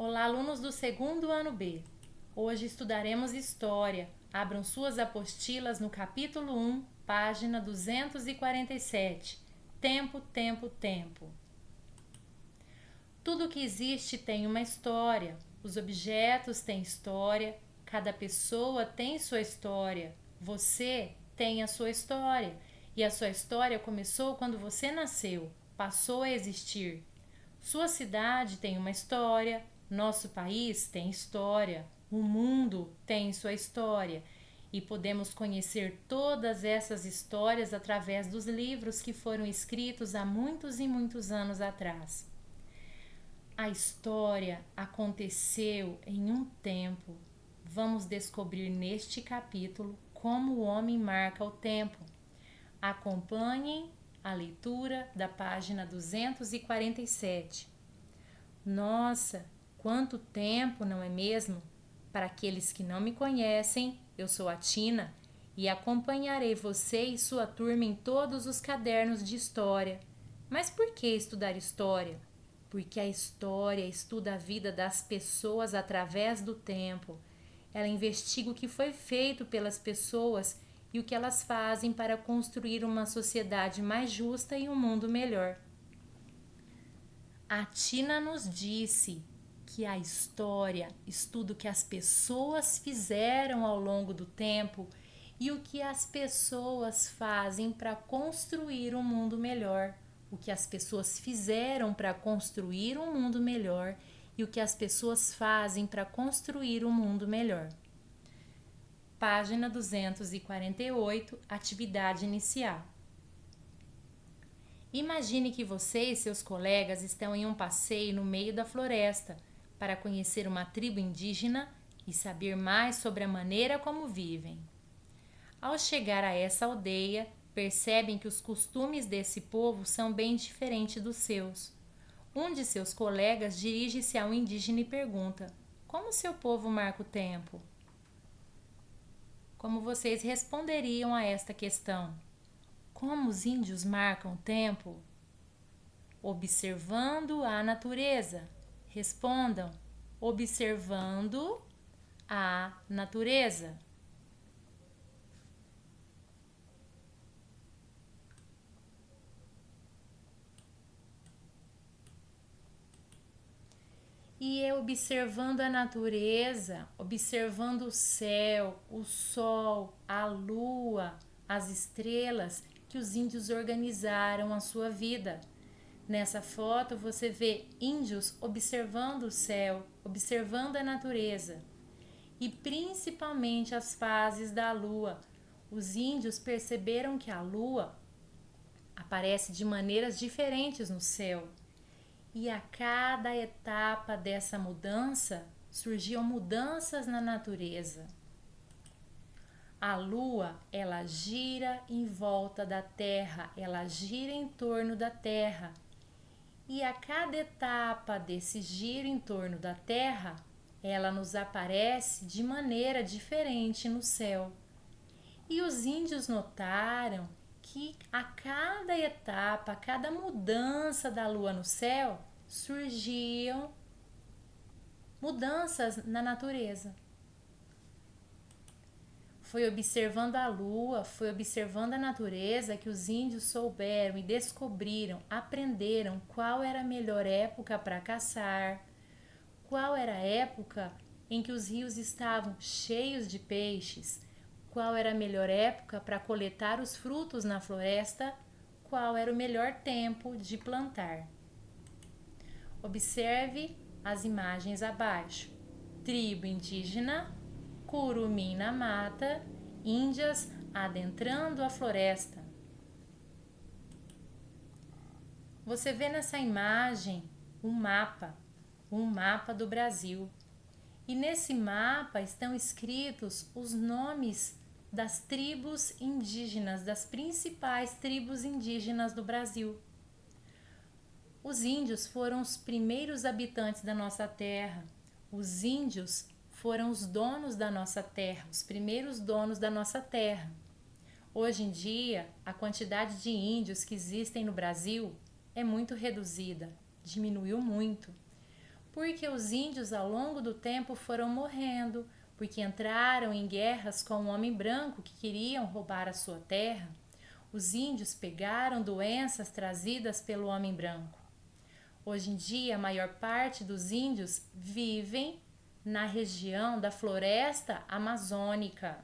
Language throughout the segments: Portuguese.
Olá, alunos do segundo ano B. Hoje estudaremos História. Abram suas apostilas no capítulo 1, página 247. Tempo, tempo, tempo. Tudo que existe tem uma história. Os objetos têm história. Cada pessoa tem sua história. Você tem a sua história. E a sua história começou quando você nasceu, passou a existir. Sua cidade tem uma história, nosso país tem história, o mundo tem sua história e podemos conhecer todas essas histórias através dos livros que foram escritos há muitos e muitos anos atrás. A história aconteceu em um tempo. Vamos descobrir neste capítulo como o homem marca o tempo. Acompanhem a leitura da página 247. Nossa, quanto tempo, não é mesmo? Para aqueles que não me conhecem, eu sou a Tina e acompanharei você e sua turma em todos os cadernos de história. Mas por que estudar história? Porque a história estuda a vida das pessoas através do tempo. Ela investiga o que foi feito pelas pessoas e o que elas fazem para construir uma sociedade mais justa e um mundo melhor. A Tina nos disse que a história estuda o que as pessoas fizeram ao longo do tempo e o que as pessoas fazem para construir um mundo melhor. O que as pessoas fizeram para construir um mundo melhor e o que as pessoas fazem para construir um mundo melhor. Página 248, atividade inicial. Imagine que você e seus colegas estão em um passeio no meio da floresta para conhecer uma tribo indígena e saber mais sobre a maneira como vivem. Ao chegar a essa aldeia, percebem que os costumes desse povo são bem diferentes dos seus. Um de seus colegas dirige-se ao indígena e pergunta: como seu povo marca o tempo? Como vocês responderiam a esta questão? Como os índios marcam o tempo? Observando a natureza. Respondam: observando a natureza. E é observando a natureza, observando o céu, o sol, a lua, as estrelas, que os índios organizaram a sua vida. Nessa foto você vê índios observando o céu, observando a natureza e principalmente as fases da lua. Os índios perceberam que a lua aparece de maneiras diferentes no céu. E a cada etapa dessa mudança, surgiam mudanças na natureza. A lua, ela gira em volta da Terra, ela gira em torno da Terra. E a cada etapa desse giro em torno da Terra, ela nos aparece de maneira diferente no céu. E os índios notaram que a cada etapa, a cada mudança da lua no céu, surgiam mudanças na natureza. Foi observando a lua, foi observando a natureza que os índios souberam e descobriram, aprenderam qual era a melhor época para caçar, qual era a época em que os rios estavam cheios de peixes, qual era a melhor época para coletar os frutos na floresta, qual era o melhor tempo de plantar. Observe as imagens abaixo. Tribo indígena, curumim na mata, índias adentrando a floresta. Você vê nessa imagem um mapa do Brasil. E nesse mapa estão escritos os nomes das tribos indígenas, das principais tribos indígenas do Brasil. Os índios foram os primeiros habitantes da nossa terra. Os índios foram os donos da nossa terra, os primeiros donos da nossa terra. Hoje em dia, a quantidade de índios que existem no Brasil é muito reduzida, diminuiu muito. Porque os índios ao longo do tempo foram morrendo, porque entraram em guerras com o homem branco que queriam roubar a sua terra. Os índios pegaram doenças trazidas pelo homem branco. Hoje em dia, a maior parte dos índios vivem na região da floresta amazônica.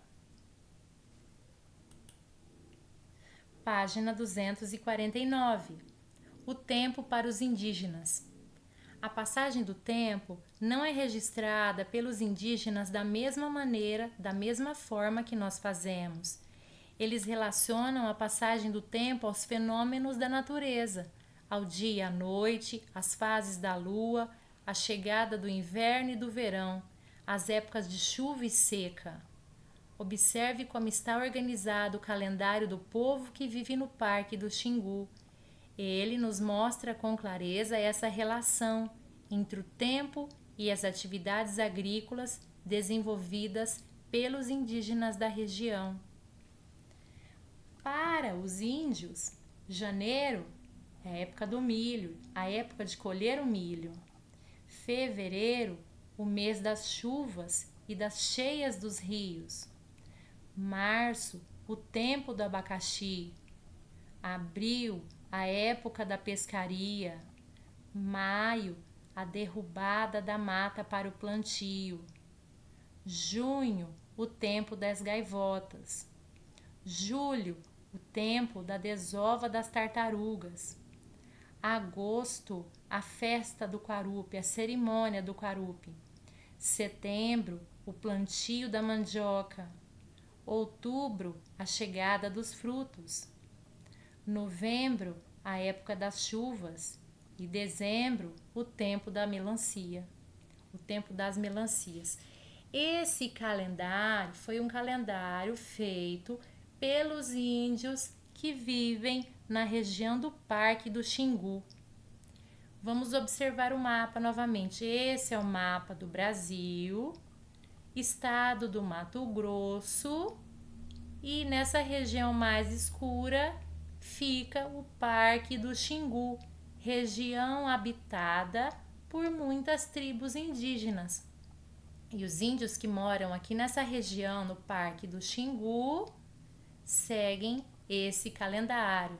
Página 249. O tempo para os indígenas. A passagem do tempo não é registrada pelos indígenas da mesma maneira, da mesma forma que nós fazemos. Eles relacionam a passagem do tempo aos fenômenos da natureza, ao dia e à noite, às fases da lua, à chegada do inverno e do verão, às épocas de chuva e seca. Observe como está organizado o calendário do povo que vive no Parque do Xingu. Ele nos mostra com clareza essa relação entre o tempo e as atividades agrícolas desenvolvidas pelos indígenas da região. Para os índios, janeiro é a época do milho, a época de colher o milho. Fevereiro, o mês das chuvas e das cheias dos rios. Março, o tempo do abacaxi. Abril, a época da pescaria. Maio, a derrubada da mata para o plantio. Junho, o tempo das gaivotas. Julho, o tempo da desova das tartarugas. Agosto, a festa do Quarupi, a cerimônia do Quarupi. Setembro, o plantio da mandioca. Outubro, a chegada dos frutos. Novembro, a época das chuvas. E dezembro, o tempo da melancia, o tempo das melancias. Esse calendário foi um calendário feito pelos índios que vivem na região do Parque do Xingu. Vamos observar o mapa novamente. Esse é o mapa do Brasil, estado do Mato Grosso, e nessa região mais escura fica o Parque do Xingu, região habitada por muitas tribos indígenas. E os índios que moram aqui nessa região, no Parque do Xingu, seguem esse calendário.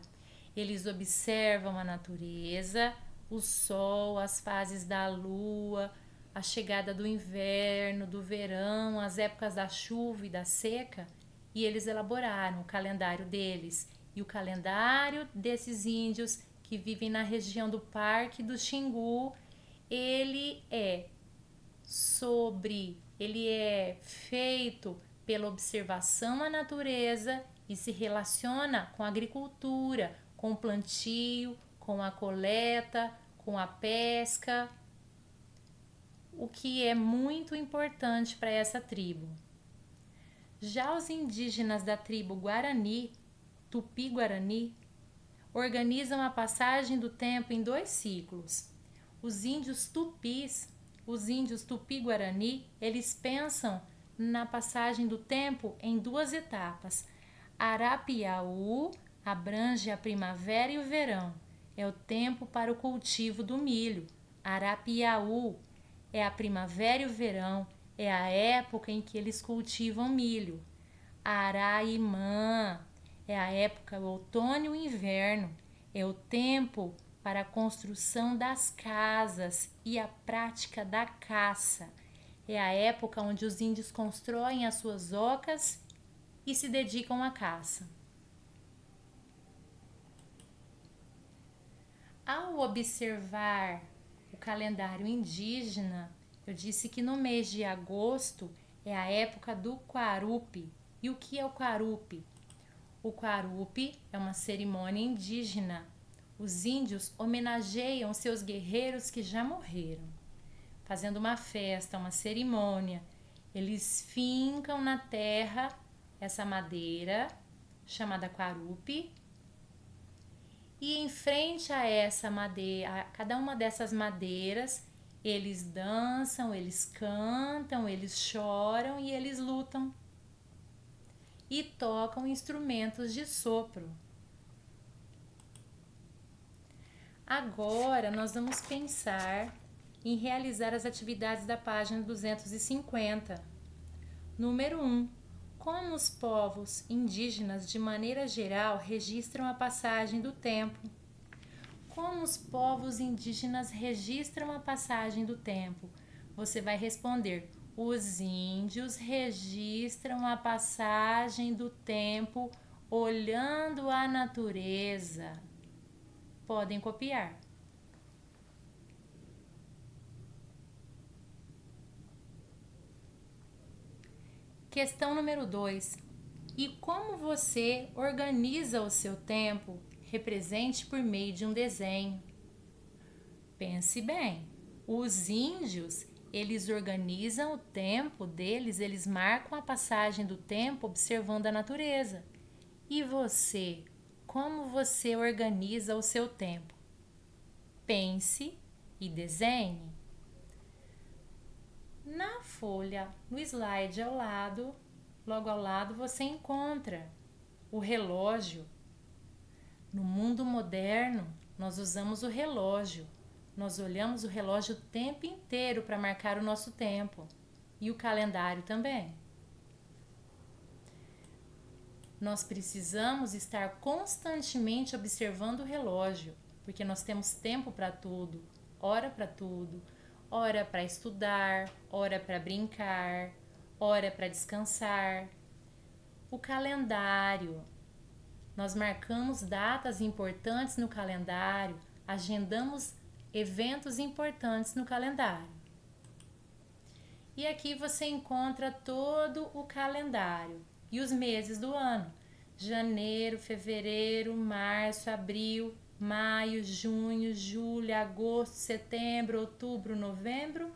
Eles observam a natureza, o sol, as fases da lua, a chegada do inverno, do verão, as épocas da chuva e da seca, e eles elaboraram o calendário deles. E o calendário desses índios que vivem na região do Parque do Xingu, ele é feito pela observação à natureza e se relaciona com a agricultura, com o plantio, com a coleta, com a pesca, o que é muito importante para essa tribo. Já os indígenas da tribo Guarani, Tupi-Guarani, organizam a passagem do tempo em 2 ciclos. Os índios tupis, os índios Tupi-Guarani, eles pensam na passagem do tempo em 2 etapas. Arapiaú abrange a primavera e o verão. É o tempo para o cultivo do milho. Arapiaú é a primavera e o verão. É a época em que eles cultivam milho. Araimã é a época do outono e o inverno. É o tempo para a construção das casas e a prática da caça. É a época onde os índios constroem as suas ocas e se dedicam à caça. Ao observar o calendário indígena, eu disse que no mês de agosto é a época do Quarupi. E o que é o Quarupi? O Quarupi é uma cerimônia indígena. Os índios homenageiam seus guerreiros que já morreram, fazendo uma festa, uma cerimônia. Eles fincam na terra essa madeira, chamada Quarupi, e em frente a essa madeira, a cada uma dessas madeiras, eles dançam, eles cantam, eles choram e eles lutam. E tocam instrumentos de sopro. Agora nós vamos pensar em realizar as atividades da página 250. Número 1. Como os povos indígenas, de maneira geral, registram a passagem do tempo? Como os povos indígenas registram a passagem do tempo? Você vai responder: os índios registram a passagem do tempo olhando a natureza. Podem copiar. Questão número 2. E como você organiza o seu tempo? Represente por meio de um desenho. Pense bem. Os índios, eles organizam o tempo deles, eles marcam a passagem do tempo observando a natureza. E você? Como você organiza o seu tempo? Pense e desenhe. Na folha, no slide ao lado, logo ao lado, você encontra o relógio. No mundo moderno, nós usamos o relógio. Nós olhamos o relógio o tempo inteiro para marcar o nosso tempo. E o calendário também. Nós precisamos estar constantemente observando o relógio, porque nós temos tempo para tudo, hora para tudo. Hora para estudar, hora para brincar, hora para descansar. O calendário. Nós marcamos datas importantes no calendário, agendamos eventos importantes no calendário. E aqui você encontra todo o calendário e os meses do ano: janeiro, fevereiro, março, abril, maio, junho, julho, agosto, setembro, outubro, novembro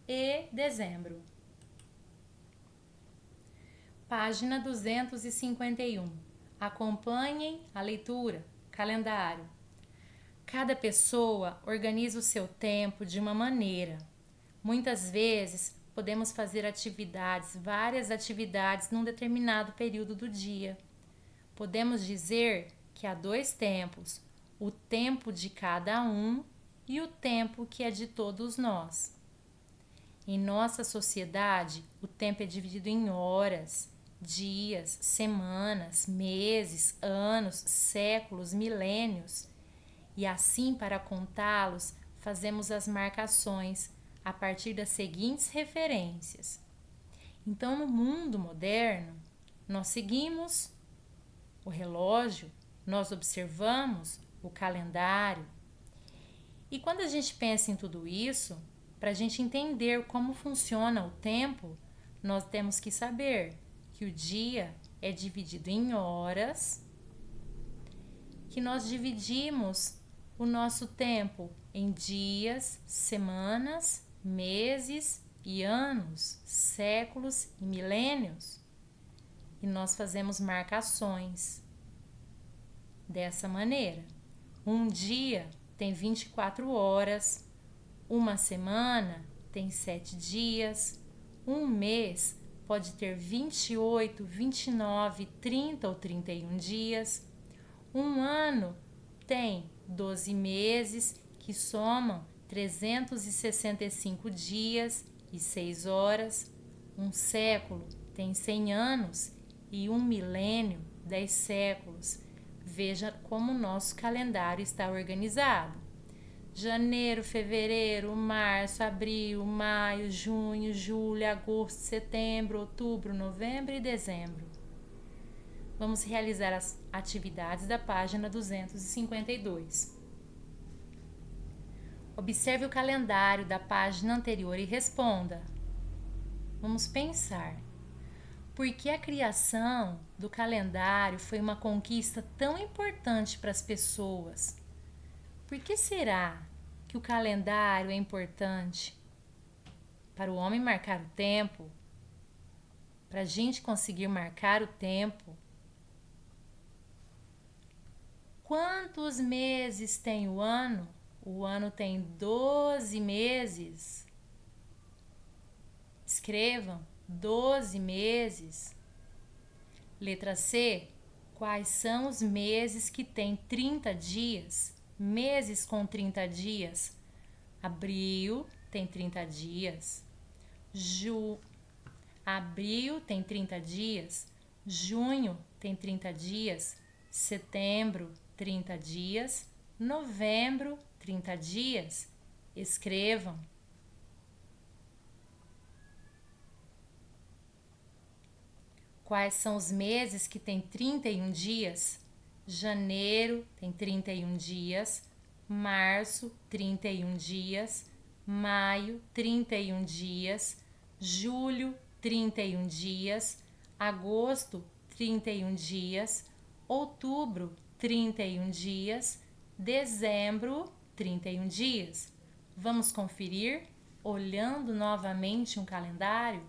e dezembro. Página 251. Acompanhem a leitura. Calendário. Cada pessoa organiza o seu tempo de uma maneira. Muitas vezes podemos fazer várias atividades num determinado período do dia. Podemos dizer que há 2 tempos: o tempo de cada um e o tempo que é de todos nós. Em nossa sociedade, o tempo é dividido em horas, dias, semanas, meses, anos, séculos, milênios. E assim, para contá-los, fazemos as marcações a partir das seguintes referências. Então, no mundo moderno, nós seguimos o relógio, nós observamos o calendário. E quando a gente pensa em tudo isso, para a gente entender como funciona o tempo, nós temos que saber que o dia é dividido em horas, que nós dividimos o nosso tempo em dias, semanas, meses e anos, séculos e milênios. E nós fazemos marcações dessa maneira. Um dia tem 24 horas, uma semana tem 7 dias, um mês pode ter 28, 29, 30 ou 31 dias, um ano tem 12 meses que somam 365 dias e 6 horas, um século tem 100 anos e um milênio, 10 séculos. Veja como o nosso calendário está organizado. Janeiro, fevereiro, março, abril, maio, junho, julho, agosto, setembro, outubro, novembro e dezembro. Vamos realizar as atividades da página 252. Observe o calendário da página anterior e responda. Vamos pensar. Por que a criação do calendário foi uma conquista tão importante para as pessoas? Por que será que o calendário é importante? Para o homem marcar o tempo? Para a gente conseguir marcar o tempo? Quantos meses tem o ano? O ano tem 12 meses. Escrevam: 12 meses. Letra C. Quais são os meses que têm 30 dias? Meses com 30 dias. Abril tem 30 dias. Abril tem 30 dias. Junho tem 30 dias. Setembro, 30 dias. Novembro, 30 dias. Escrevam. Quais são os meses que têm 31 dias? Janeiro tem 31 dias. Março, 31 dias. Maio, 31 dias. Julho, 31 dias. Agosto, 31 dias. Outubro, 31 dias. Dezembro, 31 dias. Vamos conferir olhando novamente um calendário?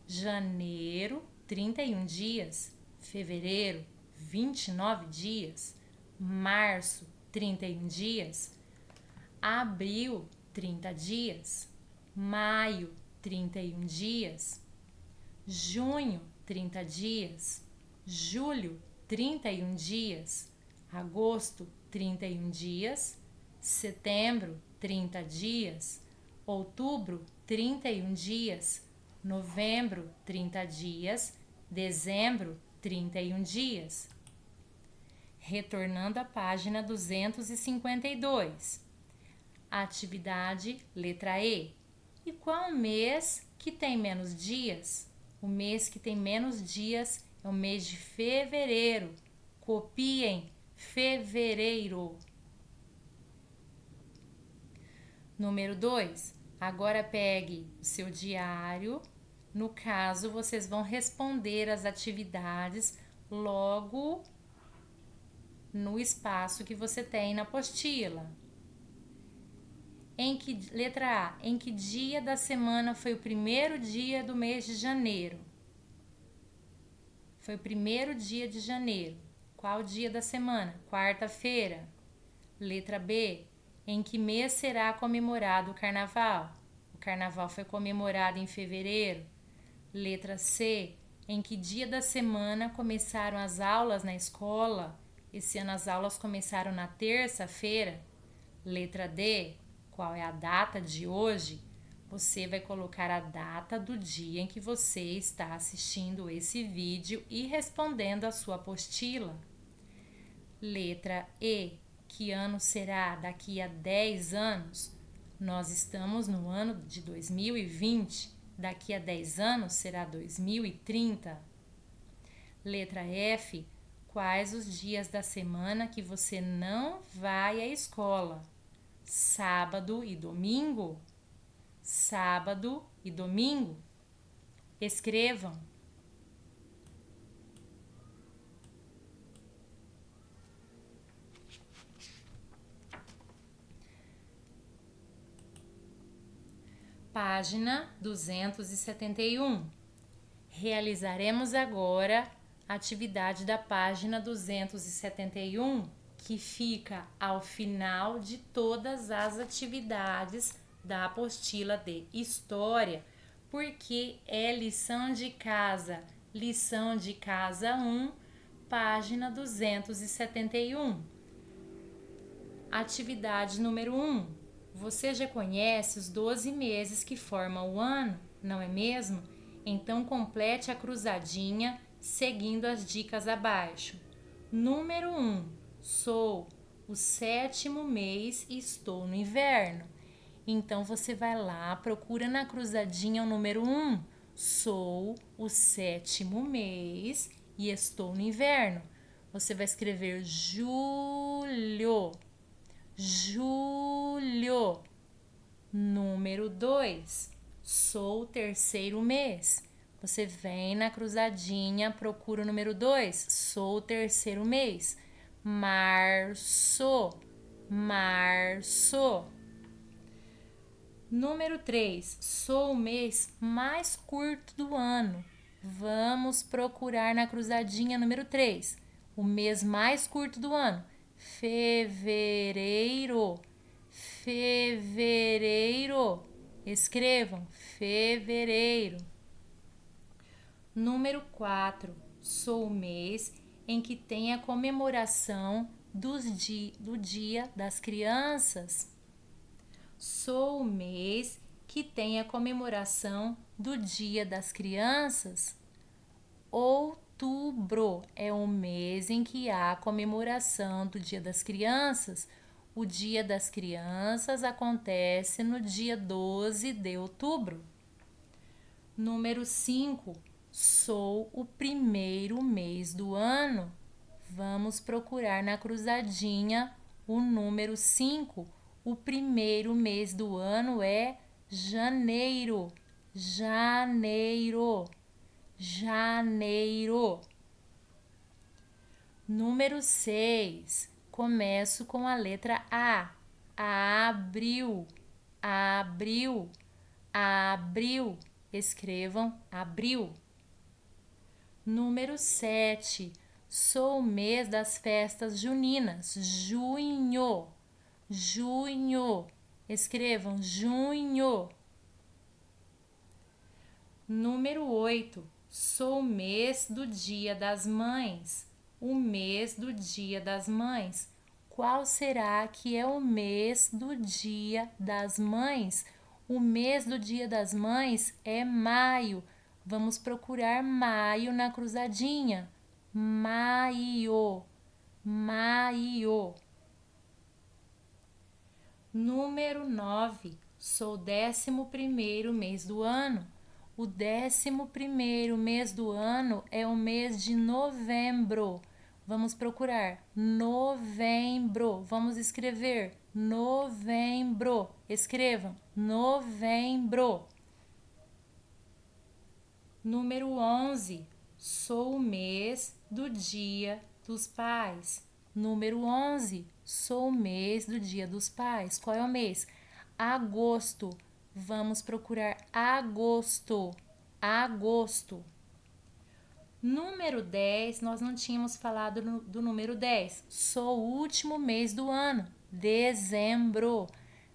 Janeiro, 31 dias. Fevereiro, 29 dias. Março, 31 dias. Abril, 30 dias. Maio, 31 dias. Junho, 30 dias. Julho, 31 dias. Agosto, 31 dias. Setembro, 30 dias. Outubro, 31 dias. Novembro, 30 dias. Dezembro, 31 dias. Retornando à página 252. Atividade letra E. E qual o mês que tem menos dias? O mês que tem menos dias é o mês de fevereiro. Copiem, fevereiro. Número 2. Agora pegue o seu diário. No caso, vocês vão responder as atividades logo no espaço que você tem na apostila. Letra A. Em que dia da semana foi o primeiro dia do mês de janeiro? Foi o primeiro dia de janeiro. Qual dia da semana? Quarta-feira. Letra B. Em que mês será comemorado o carnaval? O carnaval foi comemorado em fevereiro. Letra C. Em que dia da semana começaram as aulas na escola? Esse ano as aulas começaram na terça-feira. Letra D. Qual é a data de hoje? Você vai colocar a data do dia em que você está assistindo esse vídeo e respondendo a sua apostila. Letra E. Que ano será daqui a 10 anos? Nós estamos no ano de 2020. Daqui a 10 anos será 2030. Letra F. Quais os dias da semana que você não vai à escola? Sábado e domingo? Sábado e domingo. Escrevam. Página 271. Realizaremos agora a atividade da página 271, que fica ao final de todas as atividades da apostila de História, porque é lição de casa 1, página 271. Atividade número 1. Você já conhece os 12 meses que formam o ano, não é mesmo? Então complete a cruzadinha seguindo as dicas abaixo. Número 1. Sou o 7º mês e estou no inverno. Então você vai lá, procura na cruzadinha o número 1. Sou o 7º mês e estou no inverno. Você vai escrever julho. Julho. Número 2. Sou o 3º mês. Você vem na cruzadinha, procura o número 2. Sou o 3º mês. Março. Março. Número 3. Sou o mês mais curto do ano. Vamos procurar na cruzadinha número 3. O mês mais curto do ano. Fevereiro. Fevereiro. Escrevam. Fevereiro. Número 4. Sou o mês em que tem a comemoração do Dia das Crianças. sou o mês que tem a comemoração do Dia das Crianças. Outubro é o mês em que há a comemoração do Dia das Crianças. O Dia das Crianças acontece no dia 12 de outubro. Número 5. Sou o primeiro mês do ano. Vamos procurar na cruzadinha o número 5. O primeiro mês do ano é janeiro. Janeiro. Janeiro. Número 6. Começo com a letra A. Abril. Abril. Abril. Escrevam abril. Número 7. Sou o mês das festas juninas. Junho. Junho. Escrevam junho. Número 8. Sou o mês do Dia das Mães. O mês do Dia das Mães. Qual será que é o mês do Dia das Mães? O mês do Dia das Mães é maio. Vamos procurar maio na cruzadinha. Maio. Maio. Número 9. Sou o 11º mês do ano. O 11º mês do ano é o mês de novembro. Vamos procurar novembro. Vamos escrever novembro. Escrevam novembro. Número 11. Sou o mês do Dia dos Pais. Número 11. Sou o mês do Dia dos Pais. Qual é o mês? Agosto. Vamos procurar agosto. Agosto. Número 10, nós não tínhamos falado do número 10. Sou o último mês do ano. Dezembro.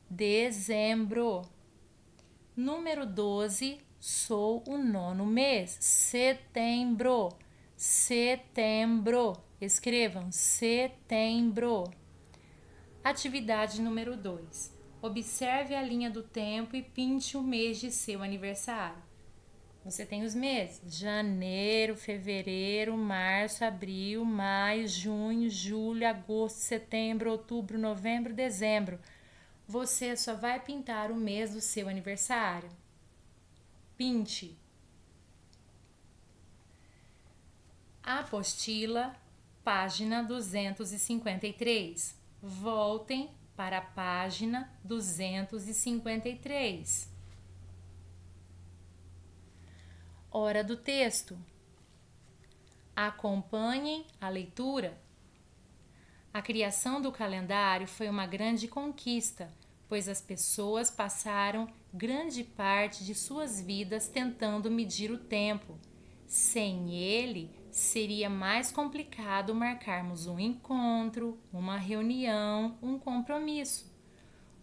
Dezembro. Número 12, sou o 9º mês. Setembro. Setembro. Escrevam setembro. Atividade número 2. Observe a linha do tempo e pinte o mês de seu aniversário. Você tem os meses: janeiro, fevereiro, março, abril, maio, junho, julho, agosto, setembro, outubro, novembro, dezembro. Você só vai pintar o mês do seu aniversário. Pinte. Apostila, página 253. Voltem para a página 253. Hora do texto. Acompanhem a leitura. A criação do calendário foi uma grande conquista, pois as pessoas passaram grande parte de suas vidas tentando medir o tempo. Sem ele, seria mais complicado marcarmos um encontro, uma reunião, um compromisso.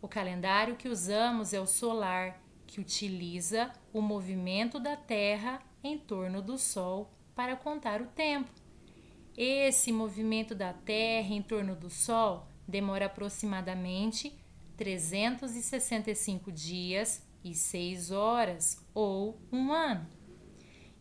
O calendário que usamos é o solar, que utiliza o movimento da Terra em torno do Sol para contar o tempo. Esse movimento da Terra em torno do Sol demora aproximadamente 365 dias e 6 horas, ou um ano.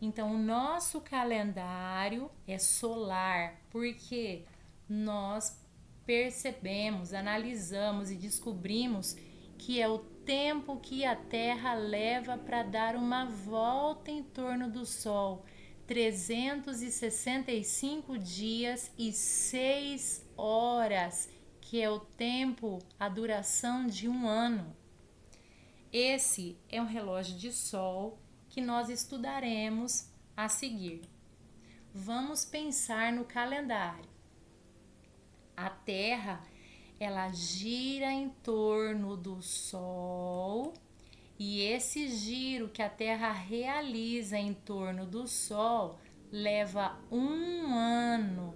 Então, o nosso calendário é solar, porque nós percebemos, analisamos e descobrimos que é o tempo que a Terra leva para dar uma volta em torno do Sol. 365 dias e 6 horas, que é o tempo, a duração de um ano. Esse é um relógio de sol que nós estudaremos a seguir. Vamos pensar no calendário. A Terra, ela gira em torno do Sol, e esse giro que a Terra realiza em torno do Sol leva um ano,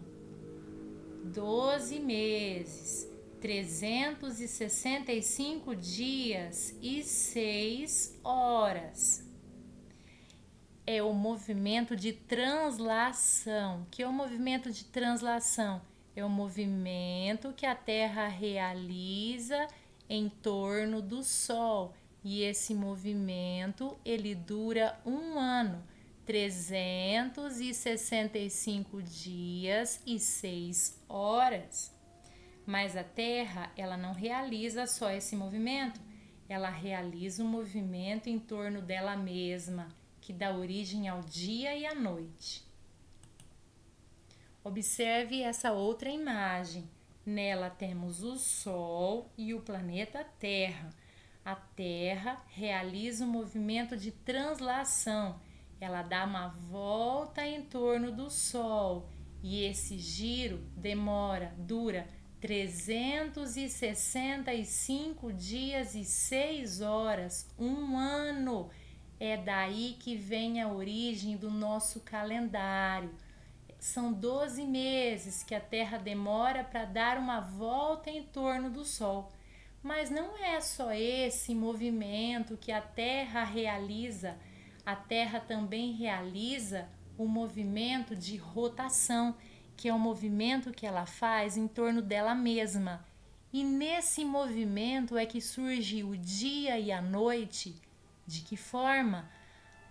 12 meses, 365 dias e 6 horas. É o movimento de translação. O que é o movimento de translação? É o movimento que a Terra realiza em torno do Sol. E esse movimento, ele dura 1 ano, 365 dias e 6 horas. Mas a Terra, ela não realiza só esse movimento, ela realiza um movimento em torno dela mesma, que dá origem ao dia e à noite. Observe essa outra imagem. Nela temos o Sol e o planeta Terra. A Terra realiza um movimento de translação. Ela dá uma volta em torno do Sol e esse giro dura 365 dias e 6 horas, 1 ano. É daí que vem a origem do nosso calendário. São 12 meses que a Terra demora para dar uma volta em torno do Sol. Mas não é só esse movimento que a Terra realiza, a Terra também realiza o movimento de rotação, que é o movimento que ela faz em torno dela mesma. E nesse movimento é que surge o dia e a noite. De que forma?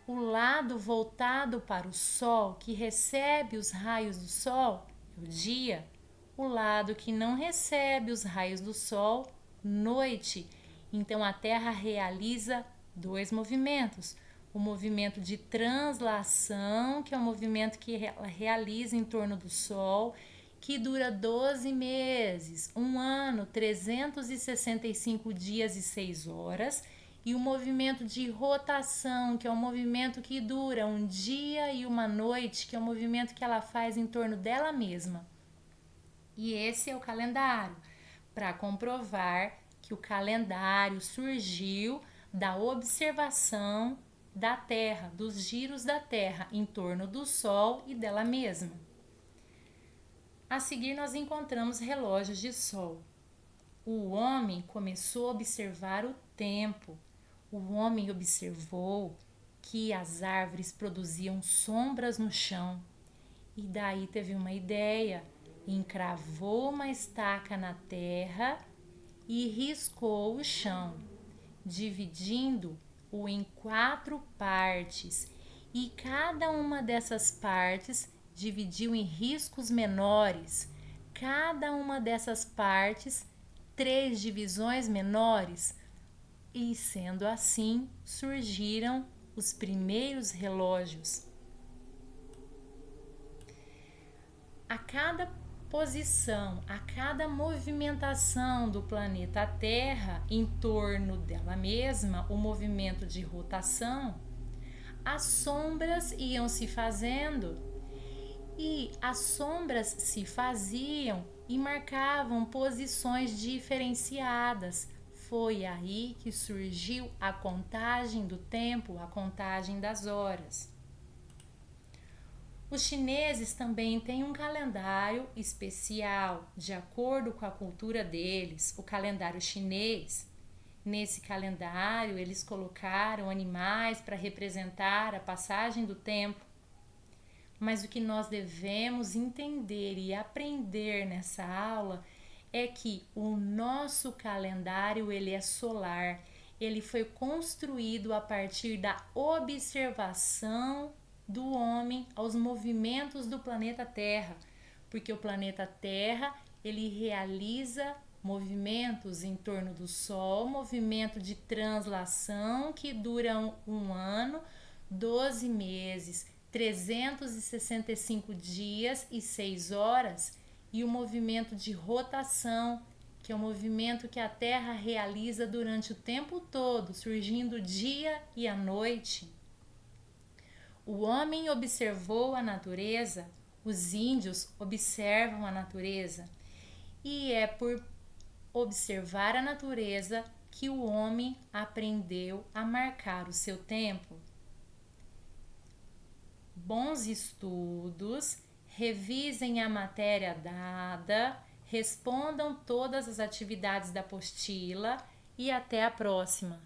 O lado voltado para o Sol, que recebe os raios do Sol, é o dia. O lado que não recebe os raios do Sol, noite. Então a Terra realiza 2 movimentos. O movimento de translação, que é o movimento que ela realiza em torno do Sol, que dura 12 meses, 1 ano, 365 dias e 6 horas. E o movimento de rotação, que é um movimento que dura um dia e uma noite, que é um movimento que ela faz em torno dela mesma. E esse é o calendário, para comprovar que o calendário surgiu da observação da Terra, dos giros da Terra em torno do Sol e dela mesma. A seguir, nós encontramos relógios de sol. O homem começou a observar o tempo. O homem observou que as árvores produziam sombras no chão e daí teve uma ideia, encravou uma estaca na terra e riscou o chão, dividindo-o em 4 partes, e cada uma dessas partes dividiu em riscos menores, cada uma dessas partes 3 divisões menores. E sendo assim, surgiram os primeiros relógios. A cada posição, a cada movimentação do planeta Terra em torno dela mesma, o movimento de rotação, as sombras iam se fazendo e as sombras se faziam e marcavam posições diferenciadas. Foi aí que surgiu a contagem do tempo, a contagem das horas. Os chineses também têm um calendário especial, de acordo com a cultura deles, o calendário chinês. Nesse calendário, eles colocaram animais para representar a passagem do tempo. Mas o que nós devemos entender e aprender nessa aula é que o nosso calendário, ele é solar, ele foi construído a partir da observação do homem aos movimentos do planeta Terra, porque o planeta Terra, ele realiza movimentos em torno do Sol, movimento de translação que dura 1 ano, 12 meses, 365 dias e 6 horas, e o movimento de rotação, que é o movimento que a Terra realiza durante o tempo todo, surgindo o dia e a noite. O homem observou a natureza, os índios observam a natureza, e é por observar a natureza que o homem aprendeu a marcar o seu tempo. Bons estudos, revisem a matéria dada, respondam todas as atividades da apostila e até a próxima!